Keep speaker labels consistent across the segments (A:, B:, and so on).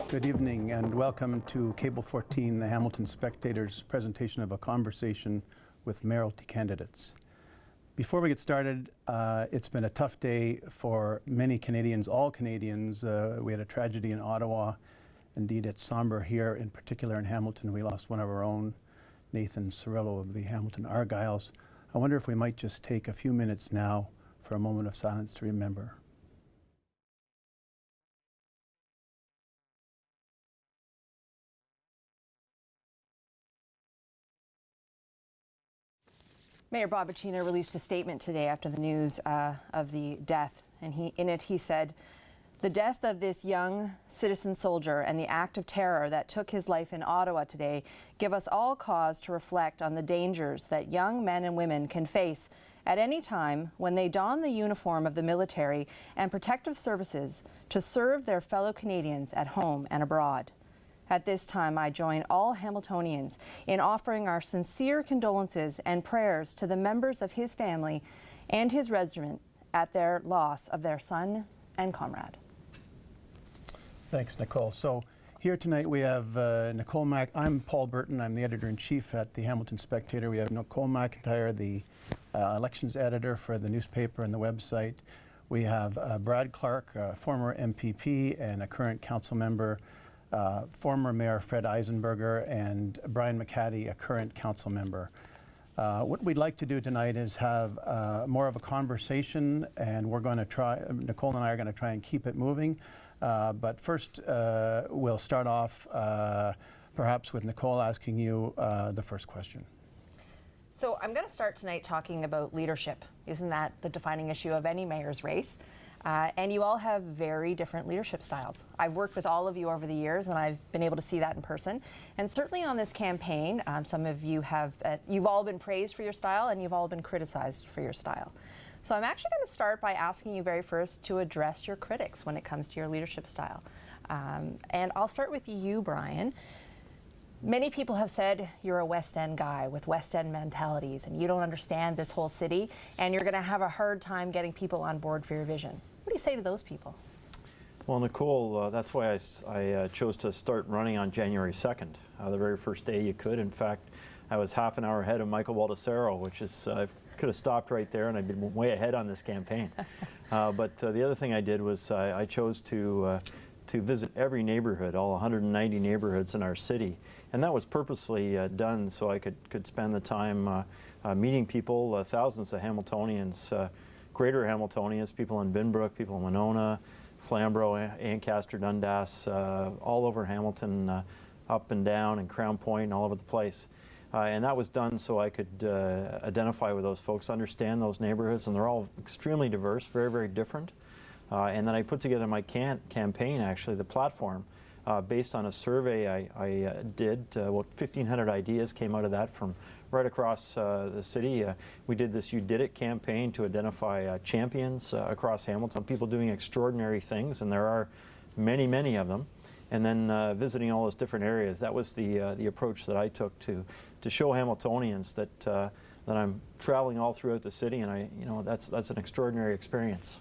A: Good evening and welcome to Cable 14, the Hamilton Spectator's presentation of a conversation with mayoralty candidates. Before we get started, it's been a tough day for many Canadians, all Canadians. We had a tragedy in Ottawa. Indeed, it's somber here, in particular in Hamilton. We lost one of our own, Nathan Cirillo of the Hamilton Argyles. I wonder if we might just take a few minutes now for a moment of silence to remember.
B: Mayor Bobachina released a statement today after the news of the death, and in it he said, "The death of this young citizen soldier and the act of terror that took his life in Ottawa today give us all cause to reflect on the dangers that young men and women can face at any time when they don the uniform of the military and protective services to serve their fellow Canadians at home and abroad. At this time, I join all Hamiltonians in offering our sincere condolences and prayers to the members of his family and his regiment at their loss of their son and comrade."
A: Thanks, Nicole. So here tonight we have Nicole I'm Paul Burton. I'm the editor-in-chief at the Hamilton Spectator. We have Nicole McIntyre, the elections editor for the newspaper and the website. We have Brad Clark, former MPP and a current council member, former Mayor Fred Eisenberger, and Brian McCaddy, a current council member. What we'd like to do tonight is have more of a conversation, and we're going to try, Nicole and I are going to try and keep it moving. But first, we'll start off perhaps with Nicole asking you the first question.
B: So I'm going to start tonight talking about leadership. Isn't that the defining issue of any mayor's race? And you all have very different leadership styles. I've worked with all of you over the years, and I've been able to see that in person. And certainly on this campaign, some of you have, you've all been praised for your style, and you've all been criticized for your style. So I'm actually going to start by asking you very first to address your critics when it comes to your leadership style. And I'll start with you, Brian. Many people have said you're a West End guy with West End mentalities and you don't understand this whole city and you're going to have a hard time getting people on board for your vision. What do you say to those people?
C: Well, Nicole, that's why I chose to start running on January 2nd, the very first day you could. In fact, I was half an hour ahead of Michael Baldessaro, which is, I could have stopped right there and I'd been way ahead on this campaign. But the other thing I did was I chose to visit every neighborhood, all 190 neighborhoods in our city. And that was purposely done so I could spend the time meeting people, thousands of Hamiltonians, greater Hamiltonians, people in Binbrook, people in Winona, Flamborough, Ancaster, Dundas, all over Hamilton, up and down, and Crown Point, and all over the place. And that was done so I could identify with those folks, understand those neighborhoods, and they're all extremely diverse, very, very different. And then I put together my campaign, actually, the platform, based on a survey I did. About 1,500 ideas came out of that from right across the city. We did this You Did It campaign to identify champions across Hamilton, people doing extraordinary things, and there are many, many of them. And then visiting all those different areas. That was the approach that I took to show Hamiltonians that I'm traveling all throughout the city, and that's an extraordinary experience.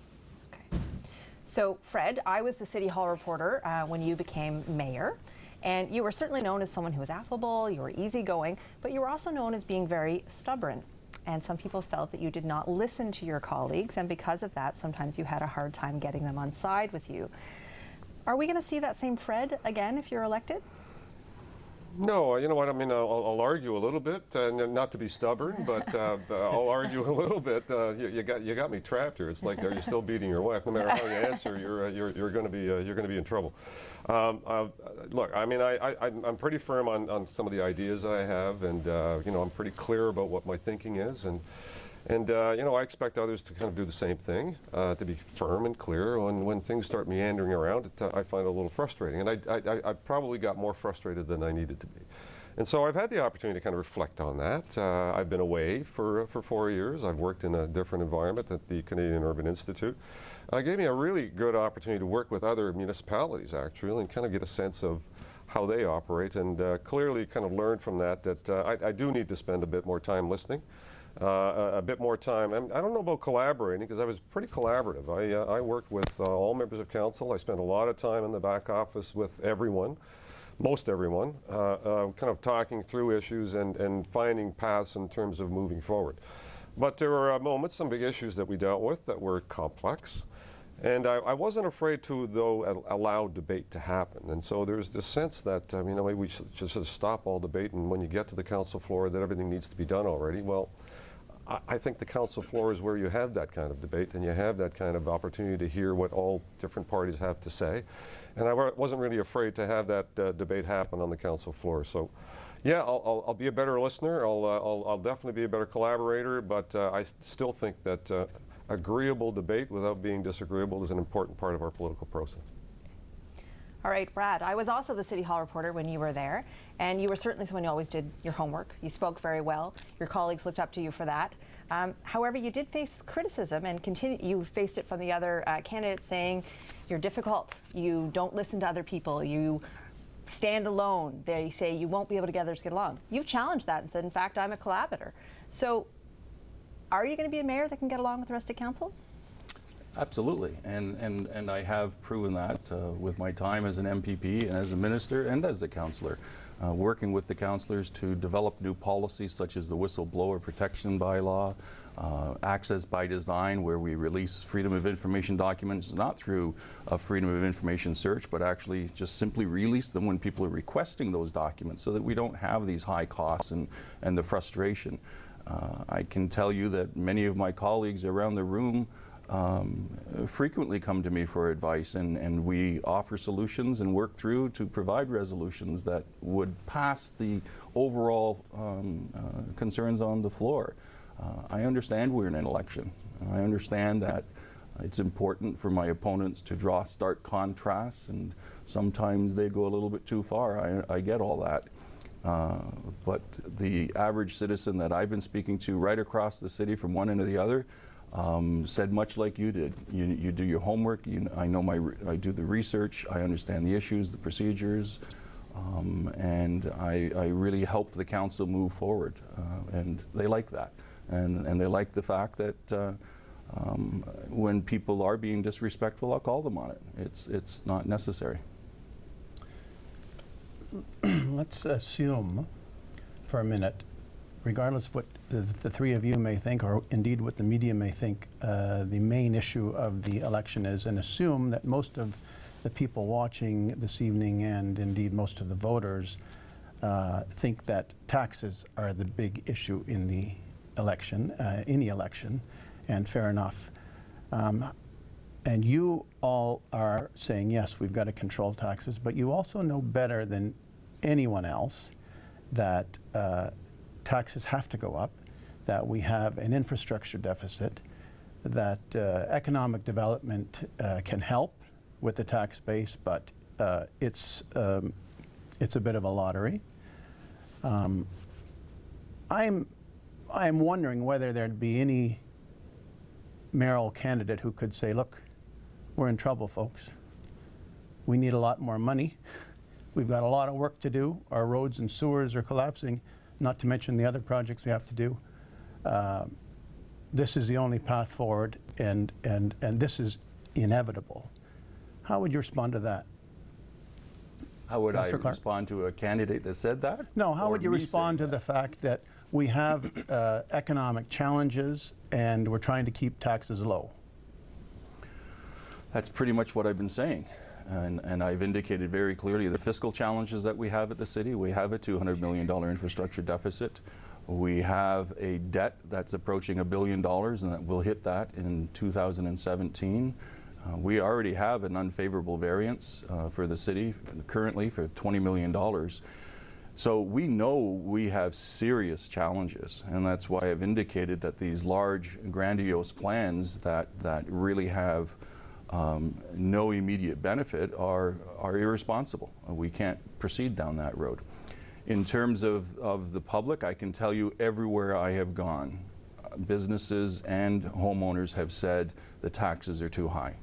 B: So, Fred, I was the City Hall reporter when you became mayor, and you were certainly known as someone who was affable, you were easygoing, but you were also known as being very stubborn. And some people felt that you did not listen to your colleagues, and because of that, sometimes you had a hard time getting them on side with you. Are we going to see that same Fred again if you're elected?
D: No, you know what, I mean, I'll argue a little bit, not to be stubborn, but I'll argue a little bit. You got me trapped here. It's like, are you still beating your wife? No matter how you answer, you're going to be in trouble. Look, I mean, I'm pretty firm on some of the ideas I have, and I'm pretty clear about what my thinking is, and I expect others to kind of do the same thing, to be firm and clear. When things start meandering around, I find it a little frustrating. And I probably got more frustrated than I needed to be. And so I've had the opportunity to kind of reflect on that. I've been away for 4 years. I've worked in a different environment at the Canadian Urban Institute. It gave me a really good opportunity to work with other municipalities, actually, and kind of get a sense of how they operate, and clearly kind of learned from that I do need to spend a bit more time listening. a bit more time. And I don't know about collaborating because I was pretty collaborative. I worked with all members of council. I spent a lot of time in the back office with everyone, most everyone, kind of talking through issues and finding paths in terms of moving forward. But there were moments, some big issues that we dealt with that were complex. And I wasn't afraid to, though, allow debate to happen. And so there's this sense that, maybe we should just stop all debate, and when you get to the council floor, that everything needs to be done already. Well, I think the council floor is where you have that kind of debate, and you have that kind of opportunity to hear what all different parties have to say. And I wasn't really afraid to have that debate happen on the council floor. So, yeah, I'll be a better listener. I'll definitely be a better collaborator, but I still think that agreeable debate without being disagreeable is an important part of our political process.
B: All right, Brad, I was also the City Hall reporter when you were there, and you were certainly someone who always did your homework. You spoke very well. Your colleagues looked up to you for that. However, you did face criticism, and you faced it from the other candidates saying you're difficult, you don't listen to other people, you stand alone. They say you won't be able to get along. You've challenged that and said, in fact, I'm a collaborator. So are you going to be a mayor that can get along with the rest of council?
E: Absolutely, and I have proven that with my time as an MPP and as a minister and as a councillor, working with the councillors to develop new policies such as the whistleblower protection bylaw, access by design, where we release freedom of information documents not through a freedom of information search, but actually just simply release them when people are requesting those documents, so that we don't have these high costs and the frustration. I can tell you that many of my colleagues around the room frequently come to me for advice, and we offer solutions and work through to provide resolutions that would pass the overall concerns on the floor. I understand we're in an election. I understand that it's important for my opponents to draw stark contrasts, and sometimes they go a little bit too far. I get all that. But the average citizen that I've been speaking to right across the city from one end to the other said much like you did. You do your homework. I do the research. I understand the issues, the procedures, and I really help the council move forward. And they like that, and they like the fact that when people are being disrespectful, I'll call them on it. It's not necessary.
A: Let's assume for a minute, regardless of what the three of you may think, or indeed what the media may think, the main issue of the election is, and assume that most of the people watching this evening, and indeed most of the voters, think that taxes are the big issue in the election, any election, and fair enough. And you all are saying, yes, we've got to control taxes, but you also know better than anyone else that taxes have to go up, that we have an infrastructure deficit, that economic development can help with the tax base, but it's a bit of a lottery. I'm wondering whether there'd be any mayoral candidate who could say, look, we're in trouble, folks. We need a lot more money. We've got a lot of work to do. Our roads and sewers are collapsing, not to mention the other projects we have to do. This is the only path forward, and this is inevitable. How would you respond to that?
E: How would I
A: Councillor Clark?
E: respond to a candidate that said that?
A: No, how
E: Or
A: would you
E: me
A: respond to
E: saying
A: the fact that we have economic challenges and we're trying to keep taxes low?
E: That's pretty much what I've been saying. And I've indicated very clearly the fiscal challenges that we have at the city. We have a $200 million infrastructure deficit. We have a debt that's approaching $1 billion, and that will hit that in 2017. We already have an unfavorable variance for the city currently for $20 million. So we know we have serious challenges, and that's why I've indicated that these large, grandiose plans that really have no immediate benefit are irresponsible. We can't proceed down that road. In terms of the public, I can tell you everywhere I have gone, businesses and homeowners have said the taxes are too high.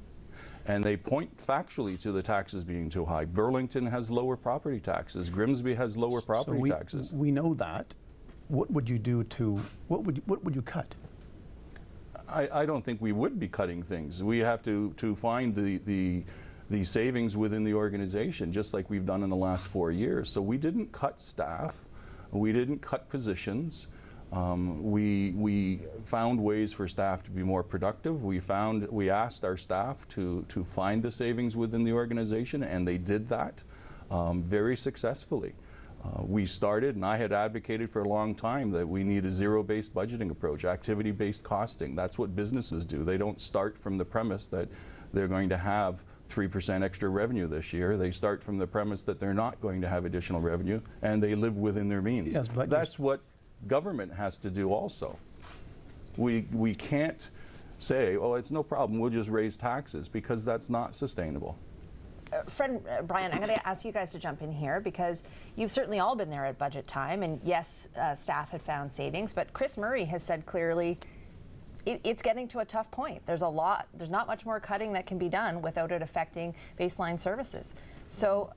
E: And they point factually to the taxes being too high. Burlington has lower property taxes. Grimsby has lower property taxes.
A: We know that. what would you do to, what would you cut?
E: I don't think we would be cutting things. We have to find the savings within the organization, just like we've done in the last 4 years. So we didn't cut staff. We didn't cut positions. We found ways for staff to be more productive. We asked our staff to find the savings within the organization, and they did that very successfully. We started, and I had advocated for a long time that we need a zero-based budgeting approach, activity-based costing. That's what businesses do. They don't start from the premise that they're going to have 3% extra revenue this year. They start from the premise that they're not going to have additional revenue, and they live within their means.
A: Yes, but
E: that's what government has to do also. We can't say, oh, it's no problem, we'll just raise taxes, because that's not sustainable.
B: Friend Brian, I'm going to ask you guys to jump in here because you've certainly all been there at budget time, and yes, staff had found savings, but Chris Murray has said clearly it's getting to a tough point. There's not much more cutting that can be done without it affecting baseline services. So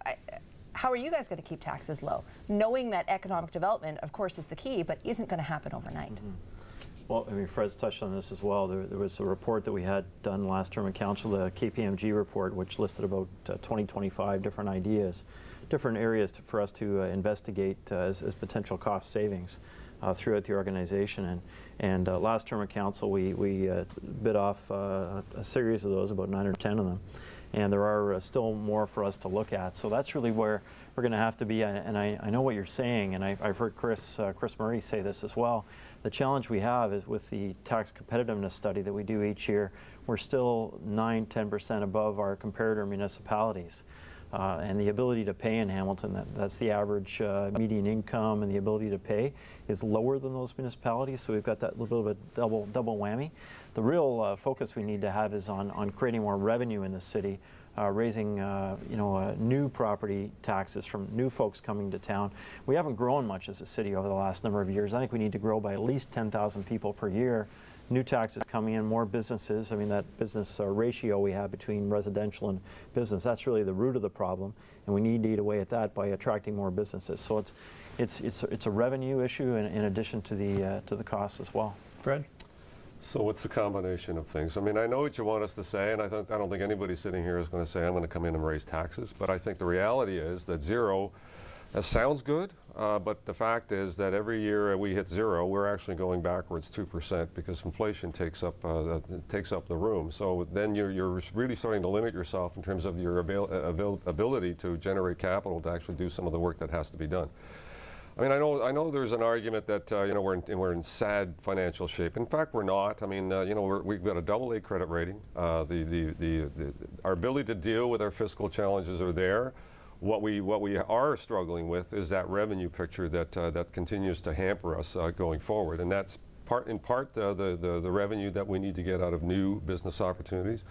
B: how are you guys going to keep taxes low, knowing that economic development, of course, is the key, but isn't going to happen overnight?
C: Mm-hmm. Well, I mean, Fred's touched on this as well. There was a report that we had done last term in council, the KPMG report, which listed about 20-25 different ideas, different areas for us to investigate as potential cost savings throughout the organization. And last term of council, we bid off a series of those, about 9 or 10 of them. And there are still more for us to look at. So that's really where we're going to have to be. And I know what you're saying, and I've heard Chris Murray say this as well. The challenge we have is with the tax competitiveness study that we do each year, we're still 9-10% above our comparator municipalities. And the ability to pay in Hamilton, that's the average median income, and the ability to pay is lower than those municipalities, so we've got that little bit of double whammy. The real focus we need to have is on creating more revenue in the city, raising new property taxes from new folks coming to town. We haven't grown much as a city over the last number of years. I think we need to grow by at least 10,000 people per year. New taxes coming in, more businesses. I mean, that business ratio we have between residential and business, that's really the root of the problem, and we need to eat away at that by attracting more businesses. So it's a revenue issue in addition to the costs as well. Fred?
D: So it's a combination of things. I mean, I know what you want us to say, and I don't think anybody sitting here is going to say, I'm going to come in and raise taxes, but I think the reality is that zero sounds good, but the fact is that every year we hit zero, we're actually going backwards 2% because inflation takes up the room. So then you're really starting to limit yourself in terms of your ability to generate capital to actually do some of the work that has to be done. I mean, I know there's an argument that we're in sad financial shape. In fact, we're not. I mean, we've got a AA credit rating. Our ability to deal with our fiscal challenges are there. What we are struggling with is that revenue picture that continues to hamper us going forward, and that's in part the revenue that we need to get out of new business opportunities.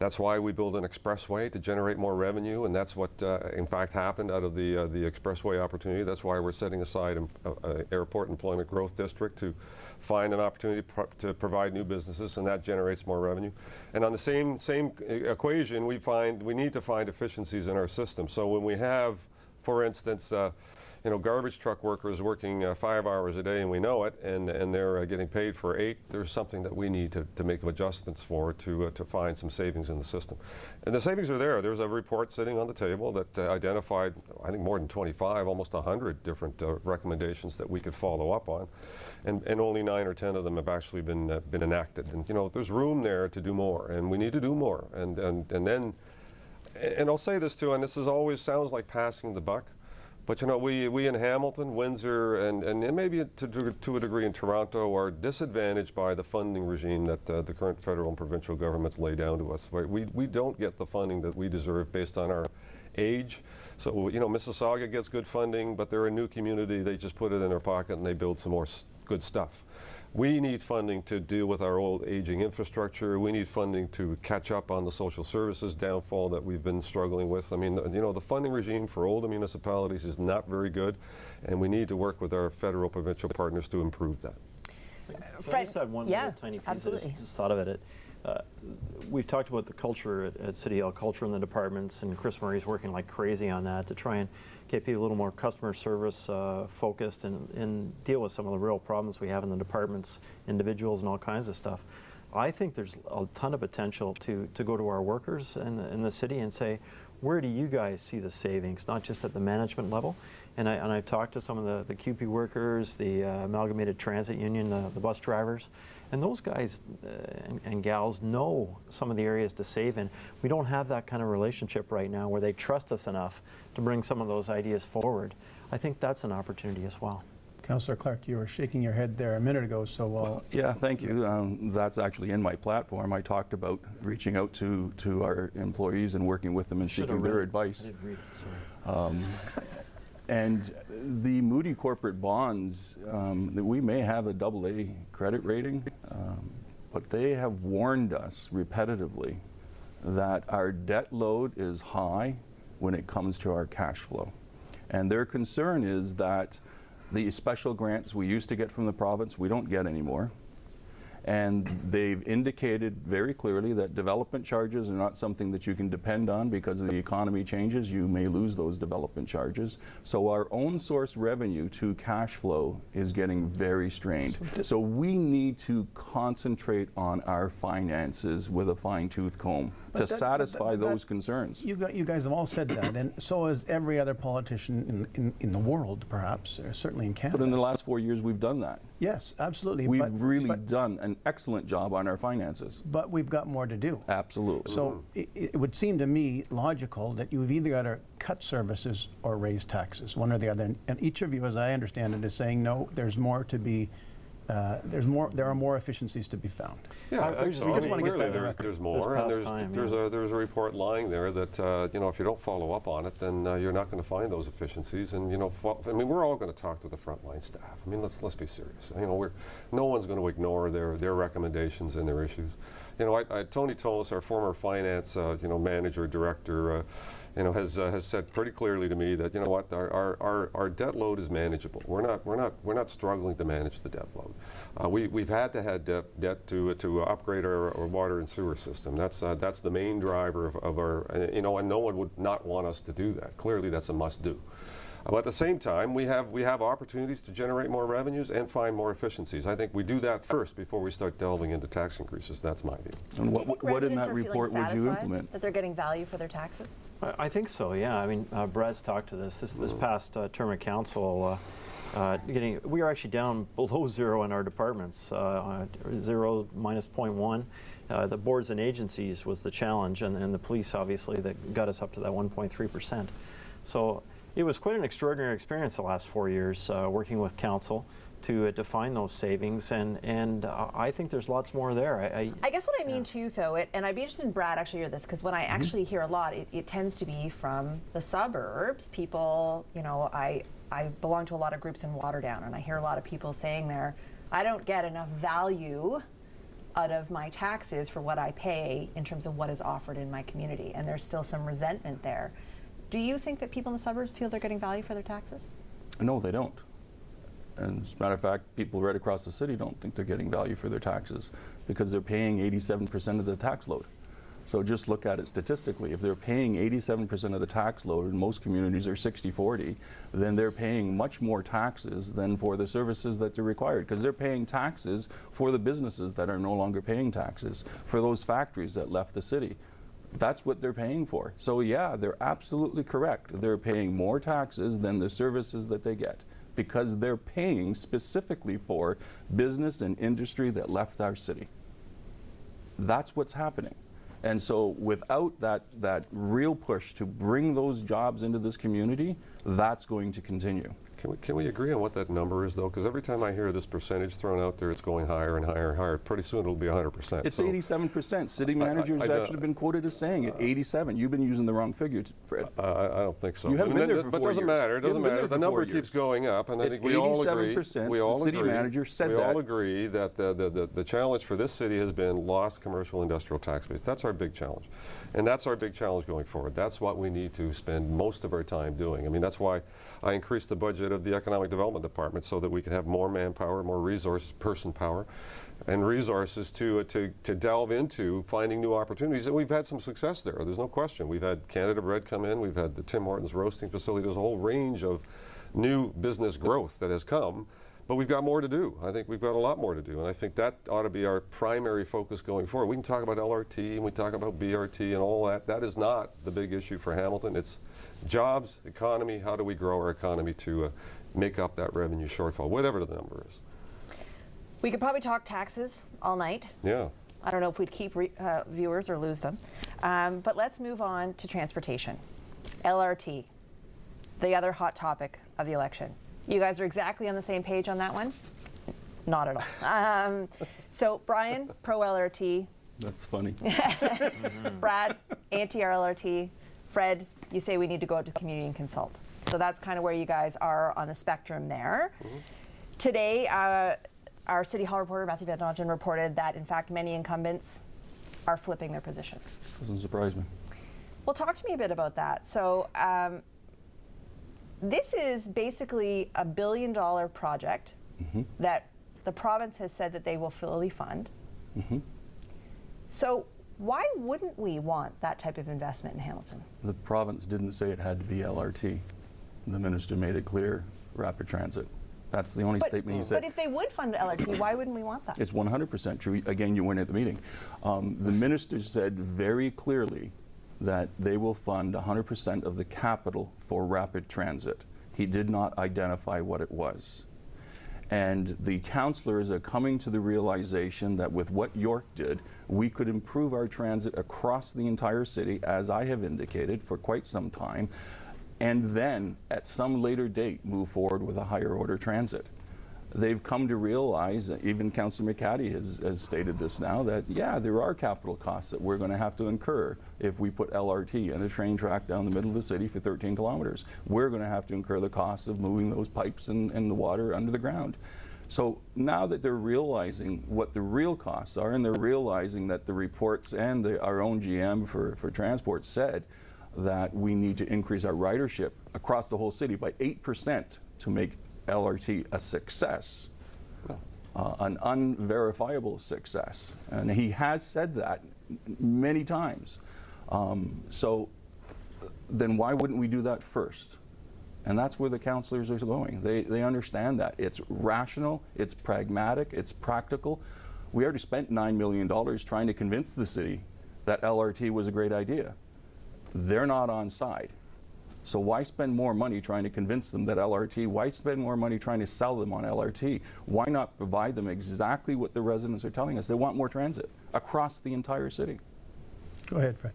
D: That's why we build an expressway to generate more revenue, and that's what in fact happened out of the expressway opportunity. That's why we're setting aside an airport employment growth district to find an opportunity to provide new businesses, and that generates more revenue. And on the same equation, we need to find efficiencies in our system. So when we have, for instance, garbage truck workers working 5 hours a day, and we know it, and they're getting paid for 8, there's something that we need to make adjustments for to find some savings in the system. And the savings are there. There's a report sitting on the table that identified, I think, more than 25, almost 100 different recommendations that we could follow up on. And only 9 or 10 of them have actually been enacted. And there's room there to do more, and we need to do more. And I'll say this too, and this always sounds like passing the buck, but we in Hamilton, Windsor, and maybe to a degree in Toronto are disadvantaged by the funding regime that the current federal and provincial governments lay down to us. Right? We don't get the funding that we deserve based on our age. So Mississauga gets good funding, but they're a new community. They just put it in their pocket and they build some more good stuff. We need funding to deal with our old aging infrastructure. We need funding to catch up on the social services downfall that we've been struggling with. I mean, the funding regime for older municipalities is not very good, and we need to work with our federal provincial partners to improve that.
B: Fred,
C: I just had one little tiny piece.
B: absolutely.
C: I just thought of it. we've talked about the culture at City Hall, culture in the departments, and Chris Murray's working like crazy on that to try and get people a little more customer service focused and deal with some of the real problems we have in the departments, individuals and all kinds of stuff. I think there's a ton of potential to go to our workers in the city and say, where do you guys see the savings, not just at the management level? And I've talked to some of the QP workers, the Amalgamated Transit Union, the bus drivers, and those guys and gals know some of the areas to save in. We don't have that kind of relationship right now where they trust us enough to bring some of those ideas forward. I think that's an opportunity as well.
A: Councillor Clark, you were shaking your head there a minute ago, so
E: Well, yeah, thank you. That's actually in my platform. I talked about reaching out to our employees and working with them and seeking their advice.
C: I didn't read it, sorry.
E: And the Moody corporate bonds, we may have a AA credit rating, but they have warned us repetitively that our debt load is high when it comes to our cash flow. And their concern is that the special grants we used to get from the province, we don't get anymore. And they've indicated very clearly that development charges are not something that you can depend on because of the economy changes. You may lose those development charges. So our own source revenue to cash flow is getting very strained. So we need to concentrate on our finances with a fine-tooth comb to satisfy those concerns.
A: you guys have all said that, and so has every other politician in the world, perhaps, certainly in Canada.
E: But in the last 4 years, we've done that.
A: Yes, absolutely.
E: We've
A: but,
E: really
A: but,
E: done an excellent job on our finances.
A: but we've got more to do.
E: Absolutely.
A: So it would seem to me logical that you've either got to cut services or raise taxes, one or the other. And each of you, as I understand it, is saying no. There's more to be. There are more efficiencies to be found.
D: Yeah, I think
C: just
D: so.
C: wanna get
D: Clearly
A: that on
D: there's,
A: record.
D: there's more,
C: This
D: and
C: past time,
D: there's a report lying there that you know, if you don't follow up on it, then you're not going to find those efficiencies. And you know, I mean, we're all going to talk to the frontline staff. I mean, let's be serious. You know, no one's going to ignore their recommendations and their issues. You know, Tony Tolis, our former finance manager director. Has said pretty clearly to me that, you know what, our debt load is manageable. We're not struggling to manage the debt load. We've had to have debt to upgrade our water and sewer system. That's the main driver of our, and no one would not want us to do that. Clearly, that's a must do. But at the same time, we have opportunities to generate more revenues and find more efficiencies. I think we do that first before we start delving into tax increases. That's my view.
E: And
B: Do you think
E: what in
B: residents
E: that
B: are
E: report
B: feeling
E: would you
B: satisfied
E: implement?
B: that they're getting value for their taxes?
C: I think so, yeah. I mean, Brad's talked to this past term of council. We are actually down below zero in our departments, 0 minus 0.1. The boards and agencies was the challenge, and the police obviously that got us up to that 1.3%. So it was quite an extraordinary experience the last 4 years working with council to define those savings, and I think there's lots more there.
B: I guess what I mean too, though, and I'd be interested in Brad actually hear this, because when I actually hear a lot, it tends to be from the suburbs. People, I belong to a lot of groups in Waterdown, and I hear a lot of people saying there, I don't get enough value out of my taxes for what I pay in terms of what is offered in my community, and there's still some resentment there. Do you think that people in the suburbs feel they're getting value for their taxes?
E: No, they don't. And as a matter of fact, people right across the city don't think they're getting value for their taxes because they're paying 87% of the tax load. So just look at it statistically. If they're paying 87% of the tax load, and most communities are 60-40, then they're paying much more taxes than for the services that they're required, because they're paying taxes for the businesses that are no longer paying taxes, for those factories that left the city. That's what they're paying for. So yeah, they're absolutely correct. They're paying more taxes than the services that they get because they're paying specifically for business and industry that left our city. That's what's happening. And so without that real push to bring those jobs into this community, that's going to continue.
D: Can we agree on what that number is, though? Because every time I hear this percentage thrown out there, it's going higher and higher and higher. Pretty soon it'll be 100%.
E: It's 87%. City managers actually been quoted as saying it. 87. You've been using the wrong figure, Fred.
D: I don't think so.
E: You haven't been there for 4
D: But it doesn't
E: years.
D: matter. It doesn't matter. The number keeps going up, and I think we all agree.
E: The city manager said that.
D: We all agree that the challenge for this city has been lost commercial industrial tax base. That's our big challenge, and that's our big challenge going forward. That's what we need to spend most of our time doing. I mean, that's why I increased the budget of the Economic Development Department so that we can have more manpower, more person power, and resources to delve into finding new opportunities. And we've had some success there. There's no question. We've had Canada Bread come in. We've had the Tim Hortons roasting facility. There's a whole range of new business growth that has come. But we've got more to do. I think we've got a lot more to do. And I think that ought to be our primary focus going forward. We can talk about LRT and we talk about BRT and all that. That is not the big issue for Hamilton. It's jobs, economy. How do we grow our economy to make up that revenue shortfall, whatever the number is.
B: We could probably talk taxes all night.
D: Yeah.
B: I don't know if we'd keep viewers or lose them. But let's move on to transportation. LRT, the other hot topic of the election. You guys are exactly on the same page on that one? Not at all. So Brian, pro LRT.
E: That's funny.
B: Brad, anti-LRT. Fred, you say we need to go out to the community and consult. So that's kind of where you guys are on the spectrum there. Today, our City Hall reporter, Matthew Van Dodgen, reported that, in fact, many incumbents are flipping their position.
E: Doesn't surprise me.
B: Well, talk to me a bit about that. So this is basically a $1 billion project that the province has said that they will fully fund. So why wouldn't we want that type of investment in Hamilton?
E: The province didn't say it had to be LRT. The minister made it clear, rapid transit. That's the only statement he said.
B: But if they would fund LRT, why wouldn't we want that?
E: It's 100% true. Again, you weren't at the meeting. The minister said very clearly that they will fund 100% of the capital for rapid transit. He did not identify what it was. And the councillors are coming to the realization that with what York did, we could improve our transit across the entire city, as I have indicated for quite some time, and then at some later date move forward with a higher order transit. They've come to realize, even Councillor McCaddy has stated this now, that yeah, there are capital costs that we're going to have to incur if we put LRT and a train track down the middle of the city for 13 kilometers. We're going to have to incur the cost of moving those pipes and the water under the ground. So now that they're realizing what the real costs are, and they're realizing that the reports and our own GM for transport said that we need to increase our ridership across the whole city by 8% to make LRT a success, an unverifiable success. And he has said that many times. So then why wouldn't we do that first? And that's where the councillors are going. They understand that. It's rational, it's pragmatic, it's practical. We already spent $9 million trying to convince the city that LRT was a great idea. They're not on side. So why spend more money trying to convince them that LRT? Why spend more money trying to sell them on LRT? Why not provide them exactly what the residents are telling us? They want more transit across the entire city.
A: Go ahead, Fred.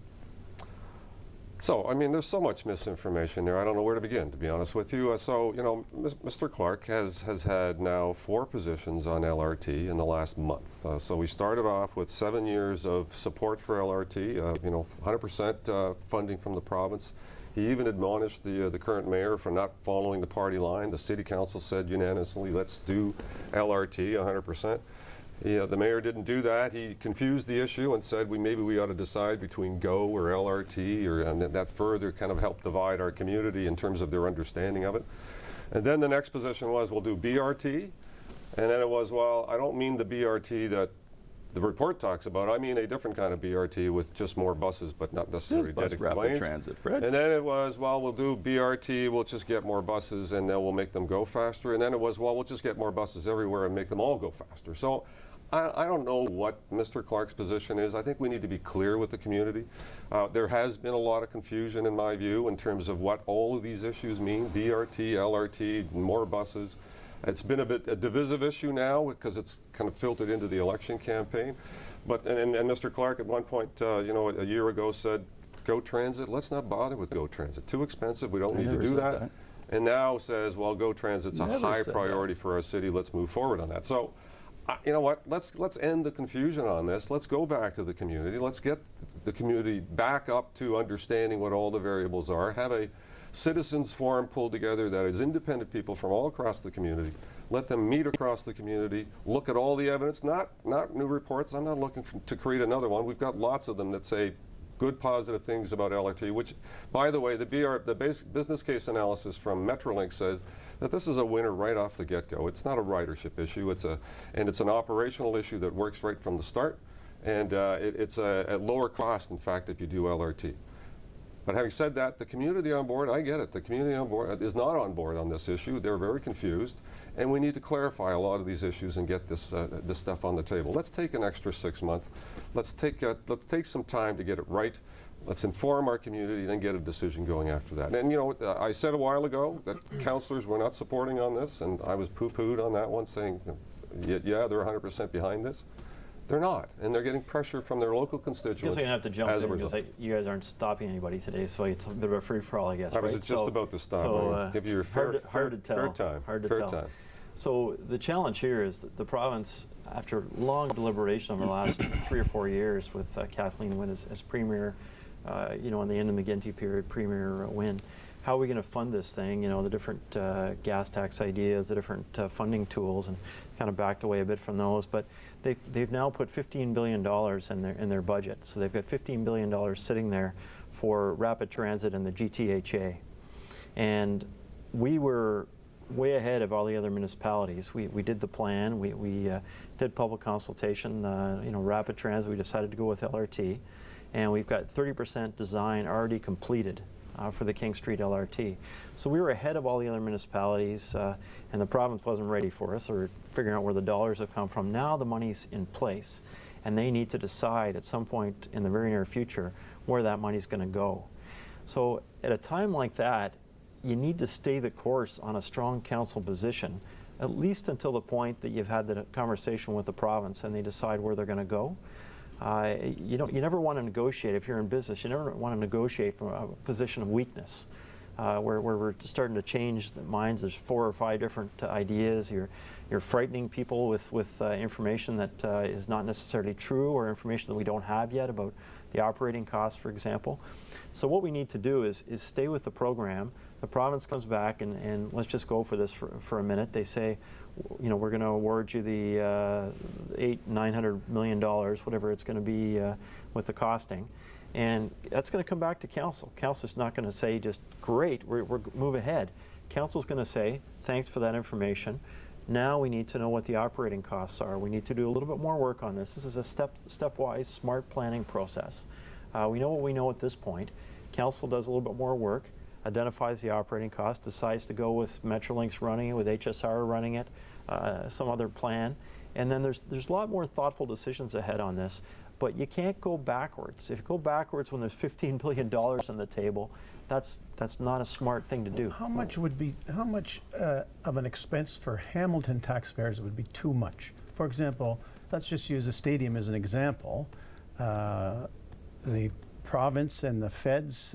D: So, I mean, there's so much misinformation there. I don't know where to begin, to be honest with you. So, you know, Mr. Clark has had now 4 positions on LRT in the last month. So we started off with 7 years of support for LRT, you know, 100% funding from the province. He even admonished the current mayor for not following the party line. The city council said unanimously, let's do LRT 100%. The mayor didn't do that. He confused the issue and said maybe we ought to decide between GO or LRT, and that further kind of helped divide our community in terms of their understanding of it. And then the next position was we'll do BRT, and then it was, well, I don't mean the BRT that the report talks about. I mean a different kind of BRT with just more buses, but not necessarily dedicated
E: rapid
D: lanes.
E: transit, Fred.
D: And then it was, well, we'll do BRT, we'll just get more buses, and then we'll make them go faster. And then it was, well, we'll just get more buses everywhere and make them all go faster. So I don't know what Mr. Clark's position is. I think we need to be clear with the community. There has been a lot of confusion, in my view, in terms of what all of these issues mean, BRT, LRT, more buses. It's been a divisive issue now because it's kind of filtered into the election campaign. But and Mr. Clark at one point, you know, a year ago said, "Go Transit. Let's not bother with Go Transit. Too expensive. We don't need to do that." And now says, "Well, Go Transit's a high priority for our city. Let's move forward on that." So, you know what? Let's end the confusion on this. Let's go back to the community. Let's get the community back up to understanding what all the variables are. Have a citizens forum pulled together that is independent people from all across the community. Let them meet across the community, look at all the evidence, not new reports. I'm not looking to create another one. We've got lots of them that say good positive things about LRT, which, by the way, the business case analysis from Metrolink says that this is a winner right off the get-go. It's not a ridership issue, it's an operational issue that works right from the start, and it's at lower cost, in fact, if you do LRT. But having said that, the community on board, I get it, the community on board is not on board on this issue. They're very confused, and we need to clarify a lot of these issues and get this stuff on the table. Let's take an extra 6 months. Let's take some time to get it right. Let's inform our community and then get a decision going after that. And you know, I said a while ago that councillors were not supporting on this, and I was poo-pooed on that one, saying, yeah, they're 100% behind this. They're not, and they're getting pressure from their local constituents.
C: I guess I'm gonna have to jump
D: as a
C: in because
D: result.
C: you guys aren't stopping anybody today, so it's a bit of a free-for-all, I guess.
D: I was
C: right?
D: just about to stop.
C: So,
D: I'll give you your
C: hard to tell.
D: fair time.
C: Hard to
D: fair
C: tell.
D: time.
C: So the challenge here is that the province, after long deliberation over the last 3 or 4 years with Kathleen Wynne as Premier, you know, in the end of the McGuinty period, Premier Wynne, how are we going to fund this thing? You know, the different gas tax ideas, the different funding tools, and kind of backed away a bit from those. But they've now put $15 billion in their budget. So they've got $15 billion sitting there for rapid transit and the GTHA. And we were way ahead of all the other municipalities. We did the plan. We did public consultation. You know, rapid transit. We decided to go with LRT, and we've got 30% design already completed for the King Street LRT. So we were ahead of all the other municipalities, and the province wasn't ready for us, or figuring out where the dollars have come from. Now the money's in place, and they need to decide at some point in the very near future where that money's going to go. So at a time like that, you need to stay the course on a strong council position, at least until the point that you've had the conversation with the province and they decide where they're going to go. You never want to negotiate. If you're in business, you never want to negotiate from a position of weakness, where we're starting to change the minds. There's 4 or 5 different ideas. You're frightening people with information that is not necessarily true, or information that we don't have yet about the operating costs, for example. So what we need to do is stay with the program. The province comes back, and let's just go for this for a minute. They say, you know, we're going to award you the $900 million, whatever it's going to be with the costing, and that's going to come back to council. Council's not going to say just great, we're move ahead. Council's going to say thanks for that information. Now we need to know what the operating costs are. We need to do a little bit more work on this. This is a stepwise, smart planning process. We know what we know at this point. Council does a little bit more work, identifies the operating cost, decides to go with Metrolinx running it, with HSR running it, some other plan, and then there's a lot more thoughtful decisions ahead on this. But you can't go backwards. If you go backwards when there's $15 billion on the table, that's not a smart thing to do.
A: How much of an expense for Hamilton taxpayers would be too much? For example, let's just use a stadium as an example. The province and the feds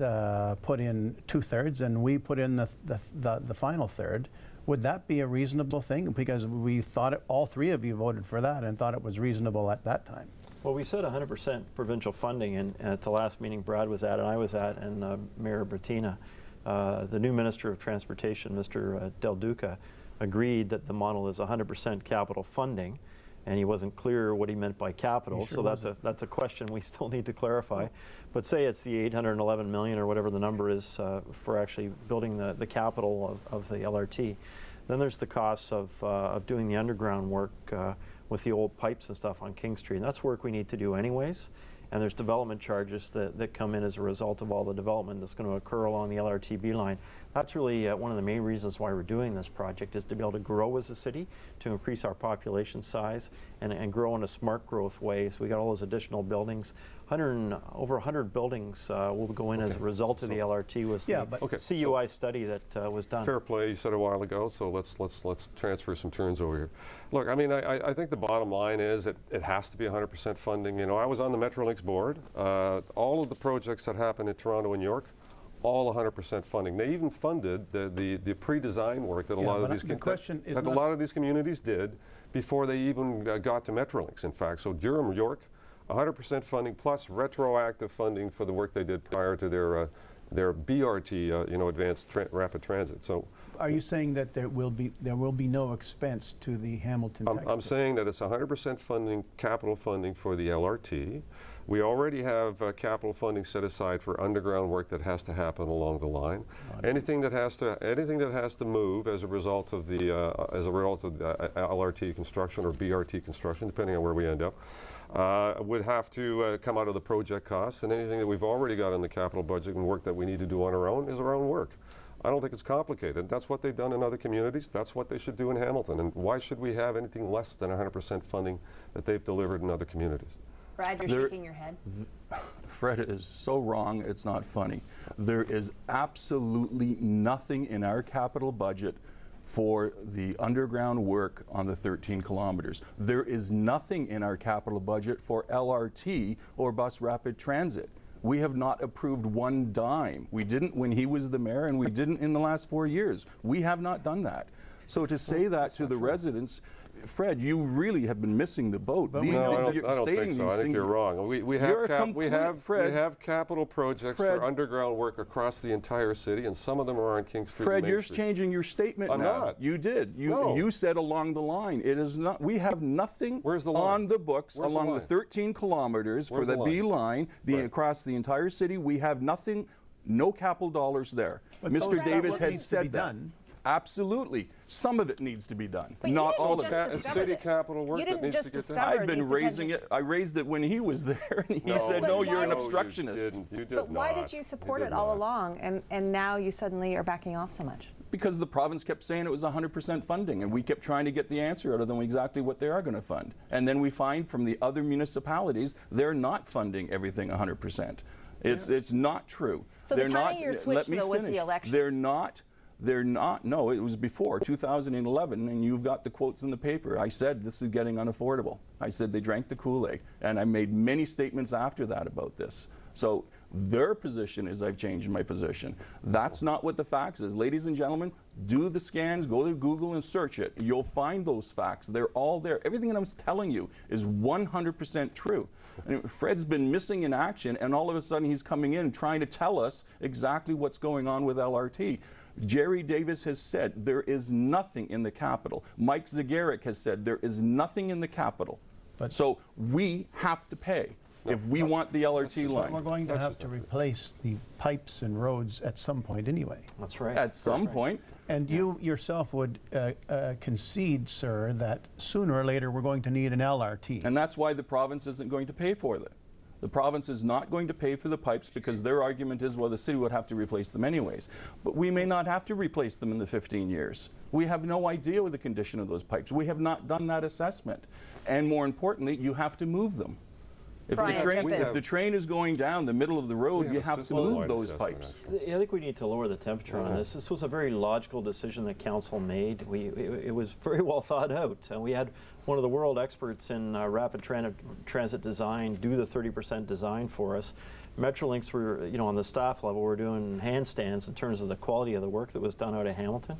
A: put in 2/3, and we put in the final third. Would that be a reasonable thing? Because we thought all 3 of you voted for that and thought it was reasonable at that time.
C: Well, we said 100% provincial funding, and at the last meeting Brad was at and I was at, and Mayor Bertina, the new Minister of Transportation, Mr. Del Duca, agreed that the model is 100% capital funding, and he wasn't clear what he meant by capital,
A: Sure
C: so that's a question we still need to clarify. But say it's the $811 million or whatever the number is for actually building the capital of the LRT. Then there's the costs of doing the underground work with the old pipes and stuff on King Street. And that's work we need to do anyways. And there's development charges that come in as a result of all the development that's going to occur along the LRTB line. That's really one of the main reasons why we're doing this project, is to be able to grow as a city, to increase our population size, and grow in a smart growth way. So we got all those additional buildings. Over 100 buildings will go in as a result of the LRT. Was the CUI study that was done.
D: Fair play, you said a while ago, so let's transfer some turns over here. Look, I mean, I think the bottom line is it has to be 100% funding. You know, I was on the Metrolinx board. All of the projects that happened in Toronto and York, all 100% funding. They even funded the pre-design work that a lot of these communities did before they even got to Metrolinx, in fact. So Durham, York, 100% funding plus retroactive funding for the work they did prior to their BRT, advanced rapid transit. So,
A: are you saying that there will be no expense to the Hamilton taxpayers?
D: I'm saying that it's 100% funding, capital funding for the LRT. We already have capital funding set aside for underground work that has to happen along the line. Anything that has to move as a result of the LRT construction or BRT construction, depending on where we end up, would have to come out of the project costs, and anything that we've already got in the capital budget and work that we need to do on our own is our own work. I don't think it's complicated. That's what they've done in other communities. That's what they should do in Hamilton. And why should we have anything less than 100% funding that they've delivered in other communities?
B: Brad, you're shaking your head.
E: Fred is so wrong, it's not funny. There is absolutely nothing in our capital budget for the underground work on the 13 kilometers. There is nothing in our capital budget for LRT or bus rapid transit. We have not approved one dime. We didn't when he was the mayor, and we didn't in the last 4 years. We have not done that. So to say that to the residents, Fred, you really have been missing the boat.
A: But
D: No, I
E: You're
D: don't think
E: stating
D: so. I
E: these
D: think
E: things-
D: you're wrong. We have
E: Fred,
D: we have capital projects
E: Fred,
D: for underground work across the entire city, and some of them are on King Street. and
E: Fred,
D: Main
E: you're
D: Street.
E: changing your statement
D: I'm
E: now.
D: not.
E: You did.
D: No.
E: You said along the line. It is not. We have nothing
D: Where's the line?
E: on the books
D: Where's the
E: along the
D: line?
E: 13 kilometers for
D: Where's
E: the
D: the
E: B
D: line?
E: line,
D: Right.
E: across the entire city. We have nothing. No capital dollars there.
A: But
E: Mr.
A: those-
E: Davis
A: what
E: had
A: needs to be
E: said that.
A: done.
E: Absolutely. Some of it needs to be done.
B: But you
E: Not
B: didn't
E: all of
B: just
E: it.
B: discover
D: city
B: this.
D: capital work
B: You
D: that
B: didn't
D: needs
B: just
D: to get done.
B: discover
E: I've been
B: these
E: raising
B: potential-
E: it. I raised it when he was there, and he said,
B: But
E: "No,
B: why
E: you're an
B: would-
E: obstructionist."
D: You did
B: But why
D: not.
B: did you support
D: did
B: it all
D: not.
B: along, and now you suddenly are backing off so much?
E: Because the province kept saying it was 100% funding, and we kept trying to get the answer out of them exactly what they are going to fund. And then we find from the other municipalities, they're not funding everything 100%. It's not true.
B: So the
E: They're
B: timing
E: not,
B: of your switch,
E: let me
B: though, with the
E: finish.
B: election-
E: They're not, no, it was before 2011, and you've got the quotes in the paper. I said this is getting unaffordable. I said they drank the Kool-Aid, and I made many statements after that about this. So their position is I've changed my position. That's not what the facts is. Ladies and gentlemen, do the scans, go to Google and search it. You'll find those facts. They're all there. Everything that I'm telling you is 100% true. And Fred's been missing in action, and all of a sudden he's coming in trying to tell us exactly what's going on with LRT. Jerry Davis has said there is nothing in the capital. Mike Zagaric has said there is nothing in the capital.
A: But-
E: So we have to pay if we want the LRT
A: But we're
E: line.
A: going to have to replace the pipes and roads at some point anyway.
C: That's right.
E: At some point,
A: And you yourself would concede, sir, that sooner or later we're going to need an LRT.
E: and that's why the province isn't going to pay for it. The province is not going to pay for the pipes because their argument is, well, the city would have to replace them anyways. But we may not have to replace them in the 15 years. We have no idea what the condition of those pipes. We have not done that assessment. And more importantly, you have to move them. If
B: Brian, jump in.
E: if the train is going down the middle of the road, you have to move those pipes.
C: I think we need to lower the temperature on this. This was a very logical decision that council made. It was very well thought out. We had one of the world experts in rapid transit design do the 30% design for us. Metrolinx were, on the staff level, we're doing handstands in terms of the quality of the work that was done out of Hamilton.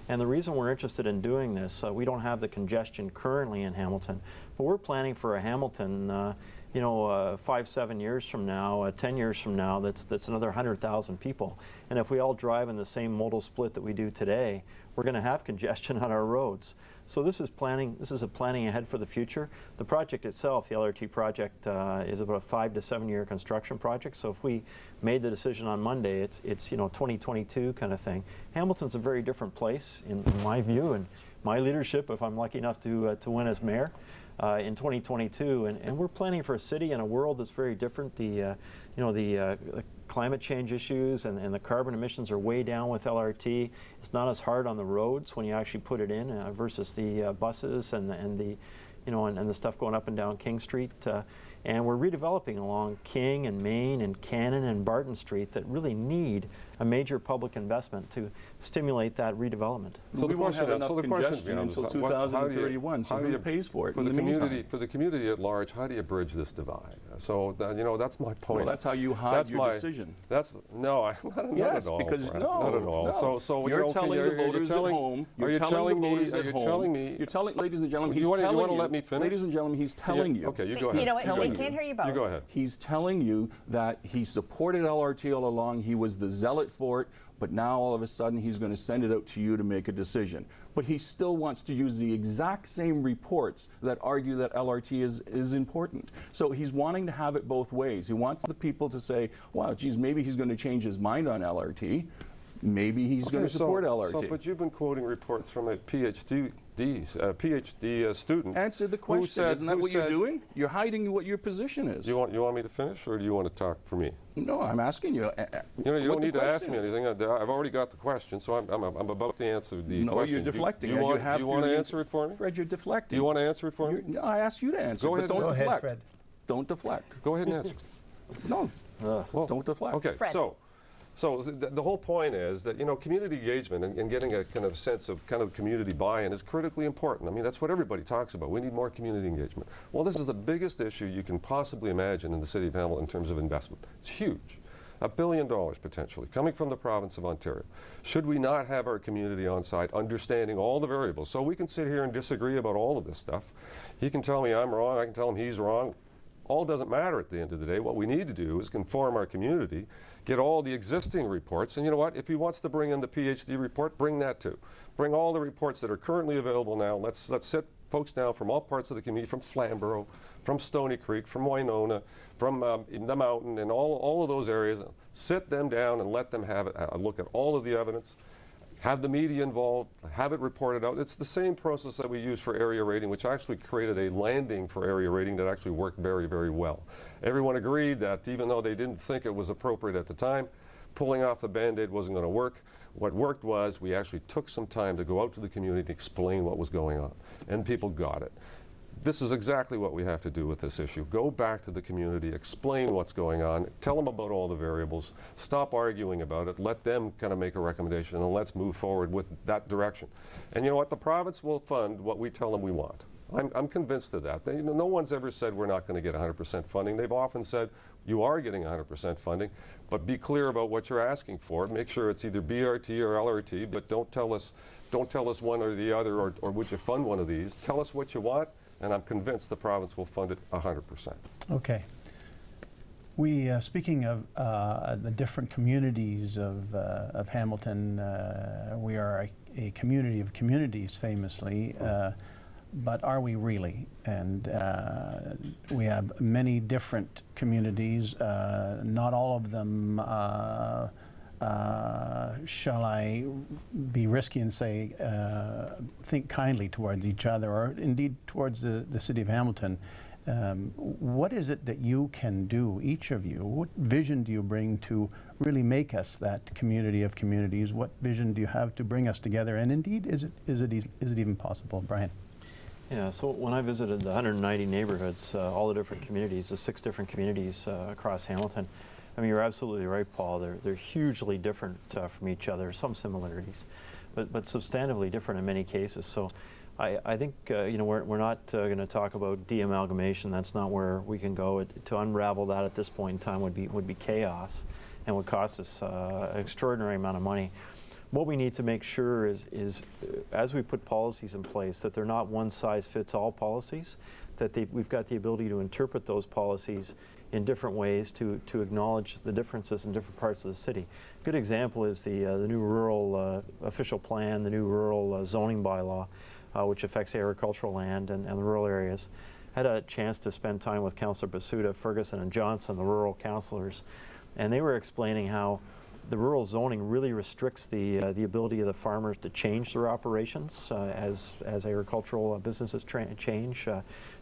C: And the reason we're interested in doing this, we don't have the congestion currently in Hamilton, but we're planning for a Hamilton 5-7 years from now, 10 years from now, that's another 100,000 people. And if we all drive in the same modal split that we do today, we're going to have congestion on our roads. So this is planning. This is a planning ahead for the future. The project itself, the LRT project, is about a 5 to 7 year construction project. So if we made the decision on Monday, it's 2022 kind of thing. Hamilton's a very different place in my view and my leadership, if I'm lucky enough to win as mayor. In 2022, and we're planning for a city and a world that's very different. The climate change issues and the carbon emissions are way down with LRT. It's not as hard on the roads when you actually put it in versus the buses and the stuff going up and down King Street. And we're redeveloping along King and Main and Cannon and Barton Street that really need a major public investment to stimulate that redevelopment.
E: So we won't have enough
D: the question
E: congestion
D: becomes,
E: until 2031, so who pays for it
D: for
E: in
D: the
E: the
D: community?
E: meantime?
D: For the community at large, how do you bridge this divide? So that's my point.
E: Well, that's how you hide
D: That's
E: your
D: my
E: decision.
D: That's not
E: Yes,
D: at all.
E: because
D: Brad,
E: no,
D: not at all.
E: no.
D: So
E: You're
D: okay,
E: telling
D: are
E: the
D: you
E: voters at
D: telling-
E: home.
D: Are you
E: You're
D: telling
E: the
D: me?
E: voters
D: Are
E: at
D: you
E: home.
D: telling me?
E: You're telling, ladies and gentlemen, he's
D: You
E: telling
D: want to
E: you.
D: let me finish?
E: Ladies and gentlemen, he's telling you.
D: Okay, you go ahead.
B: You know what?
E: telling
B: They can't
E: you.
B: hear you both.
D: You go ahead.
E: He's telling you that he supported LRT all along. He was the zealot for it. but now all of a sudden he's going to send it out to you to make a decision. But he still wants to use the exact same reports that argue that LRT is important. So he's wanting to have it both ways. He wants the people to say, wow, geez, maybe he's going to change his mind on LRT. Maybe he's going to support LRT.
D: But you've been quoting reports from a PhD student.
E: Answer the question. Isn't that what you're doing? You're hiding what your position is.
D: You want me to finish, or do you want to talk for me?
E: No, I'm asking you.
D: You don't need to ask me anything. I've already got the question, so I'm about to answer the question.
E: No, you're deflecting.
D: Do you want to answer it for me?
E: Fred, you're deflecting.
D: Do you want to answer it for me?
E: No, I asked you to answer,
D: Go
E: but
D: ahead.
E: don't
A: Go
E: deflect.
A: ahead, Fred.
E: Don't deflect.
D: Go ahead and answer.
E: No,
D: Well,
E: don't deflect.
D: Okay,
B: Fred.
D: So the whole point is that, community engagement and getting a kind of sense of kind of community buy-in is critically important. I mean, that's what everybody talks about. We need more community engagement. Well, this is the biggest issue you can possibly imagine in the city of Hamilton in terms of investment. It's huge. $1 billion potentially coming from the province of Ontario. Should we not have our community on site understanding all the variables? So we can sit here and disagree about all of this stuff. He can tell me I'm wrong, I can tell him he's wrong. All doesn't matter at the end of the day. What we need to do is conform our community, get all the existing reports, and you know what? If he wants to bring in the PhD report, bring that too. Bring all the reports that are currently available now. Let's sit folks down from all parts of the community, from Flamborough, from Stony Creek, from Winona, from the mountain, and all of those areas. Sit them down and let them have a look at all of the evidence. Have the media involved, have it reported out. It's the same process that we use for area rating, which actually created a landing for area rating that actually worked very, very well. Everyone agreed that even though they didn't think it was appropriate at the time, pulling off the Band-Aid wasn't going to work. What worked was we actually took some time to go out to the community and explain what was going on, and people got it. This is exactly what we have to do with this issue. Go back to the community, explain what's going on, tell them about all the variables, stop arguing about it, let them kind of make a recommendation, and let's move forward with that direction. And you know what? The province will fund what we tell them we want. I'm convinced of that. No one's ever said we're not going to get 100% funding. They've often said you are getting 100% funding, but be clear about what you're asking for. Make sure it's either BRT or LRT, but don't tell us one or the other, or would you fund one of these. Tell us what you want, and I'm convinced the province will fund it 100%.
A: Okay. We, speaking of the different communities of Hamilton, we are a community of communities, famously, but are we really? And we have many different communities. Not all of them, shall I be risky and say, think kindly towards each other, or indeed towards the city of Hamilton. What is it that you can do, each of you? What vision do you bring to really make us that community of communities? What vision do you have to bring us together? And indeed, is it even possible, Brian?
C: Yeah, so when I visited the 190 neighborhoods, all the different communities, the 6 different communities across Hamilton, I mean, you're absolutely right, Paul. They're hugely different from each other. Some similarities, but substantively different in many cases. So I think we're not going to talk about de-amalgamation. That's not where we can go. To unravel that at this point in time would be chaos, and would cost us an extraordinary amount of money. What we need to make sure is as we put policies in place, that they're not one-size-fits-all policies, that we've got the ability to interpret those policies in different ways to acknowledge the differences in different parts of the city. A good example is the new rural official plan, the new rural zoning bylaw, which affects agricultural land and the rural areas. Had a chance to spend time with Councillor Basuta, Ferguson, and Johnson, the rural councillors, and they were explaining how the rural zoning really restricts the ability of the farmers to change their operations as agricultural businesses change.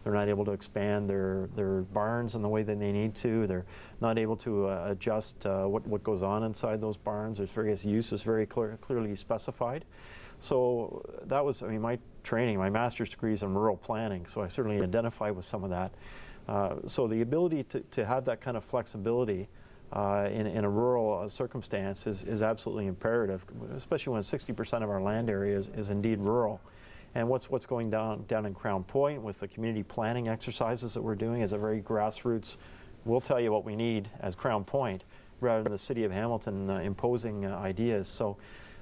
C: They're not able to expand their barns in the way that they need to. They're not able to adjust what goes on inside those barns. There's various uses very clearly specified. So that was, my training. My master's degree is in rural planning, so I certainly identify with some of that. So the ability to have that kind of flexibility in a rural circumstance is absolutely imperative, especially when 60% of our land area is indeed rural. And what's going down in Crown Point with the community planning exercises that we're doing is a very grassroots. We'll tell you what we need as Crown Point, rather than the city of Hamilton imposing ideas. So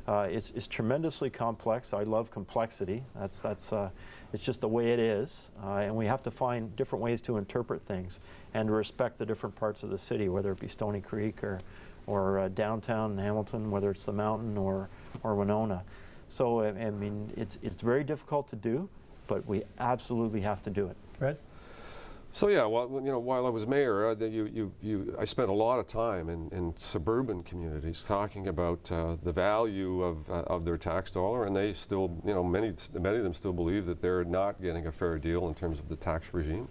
C: it's tremendously complex. I love complexity. It's just the way it is, and we have to find different ways to interpret things and to respect the different parts of the city, whether it be Stony Creek or or downtown Hamilton, whether it's the Mountain or Winona. So I mean, it's very difficult to do, but we absolutely have to do it.
A: Fred?
D: So yeah, well, you know, while I was mayor, I spent a lot of time in suburban communities talking about the value of their tax dollar, and they still, you know, many of them still believe that they're not getting a fair deal in terms of the tax regime.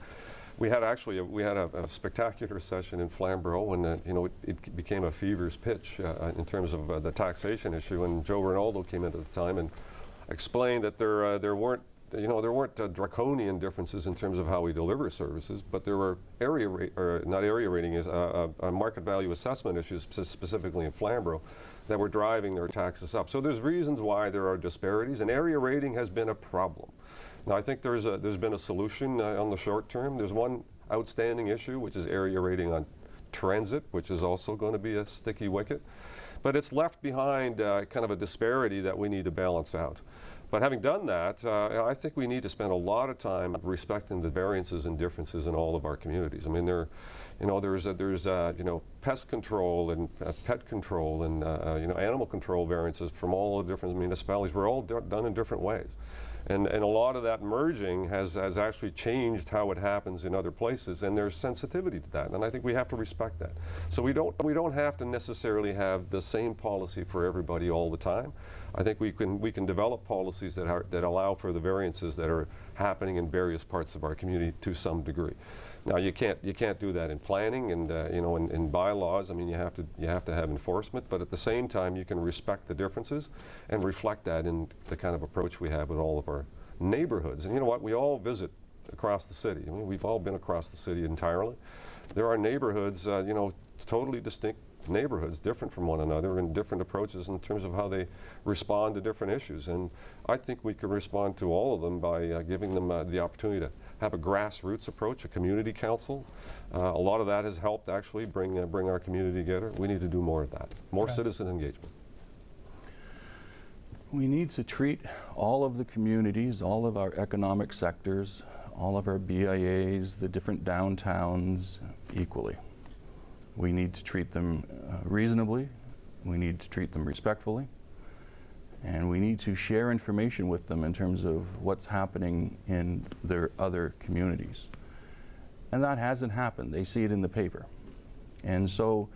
D: We had a spectacular session in Flamborough when you know it became a fever's pitch in terms of the taxation issue, and Joe Rinaldo came in at the time and explained that there weren't draconian differences in terms of how we deliver services, but there were market value assessment issues, specifically in Flamborough, that were driving their taxes up. So there's reasons why there are disparities, and area rating has been a problem. Now I think there's been a solution on the short term. There's one outstanding issue, which is area rating on transit, which is also going to be a sticky wicket. But it's left behind kind of a disparity that we need to balance out. But having done that, I think we need to spend a lot of time respecting the variances and differences in all of our communities. I mean, there's pest control and pet control and animal control variances from all the different municipalities. We're all done in different ways. And a lot of that merging has actually changed how it happens in other places, and there's sensitivity to that, and I think we have to respect that. So we don't have to necessarily have the same policy for everybody all the time. I think we can develop policies that allow for the variances that are happening in various parts of our community to some degree. Now you can't do that in planning and in bylaws. I mean, you have to have enforcement, but at the same time you can respect the differences and reflect that in the kind of approach we have with all of our neighborhoods. And you know what? We all visit across the city. I mean, we've all been across the city entirely. There are neighborhoods, totally distinct neighborhoods, different from one another, and different approaches in terms of how they respond to different issues. And I think we can respond to all of them by giving them the opportunity to have a grassroots approach, a community council. A lot of that has helped actually bring our community together. We need to do more of that, more citizen engagement.
E: We need to treat all of the communities, all of our economic sectors, all of our BIAs, the different downtowns equally. We need to treat them reasonably, we need to treat them respectfully, and we need to share information with them in terms of what's happening in their other communities. And that hasn't happened. They see it in the paper. And so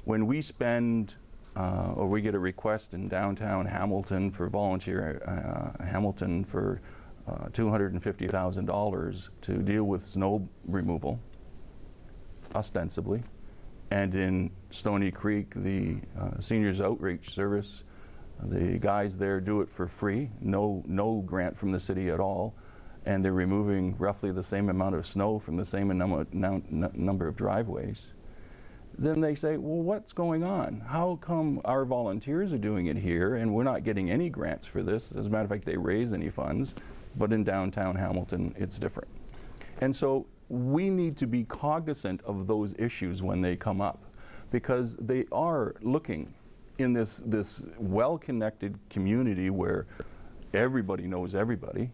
E: when we spend or we get a request in downtown Hamilton for Hamilton for $250,000 to deal with snow removal, ostensibly, and in Stony Creek, the Seniors Outreach Service, the guys there do it for free, no grant from the city at all, and they're removing roughly the same amount of snow from the same number of driveways. Then they say, well, what's going on? How come our volunteers are doing it here and we're not getting any grants for this? As a matter of fact, they raise any funds, but in downtown Hamilton, it's different. And so we need to be cognizant of those issues when they come up, because they are looking in this well-connected community where everybody knows everybody.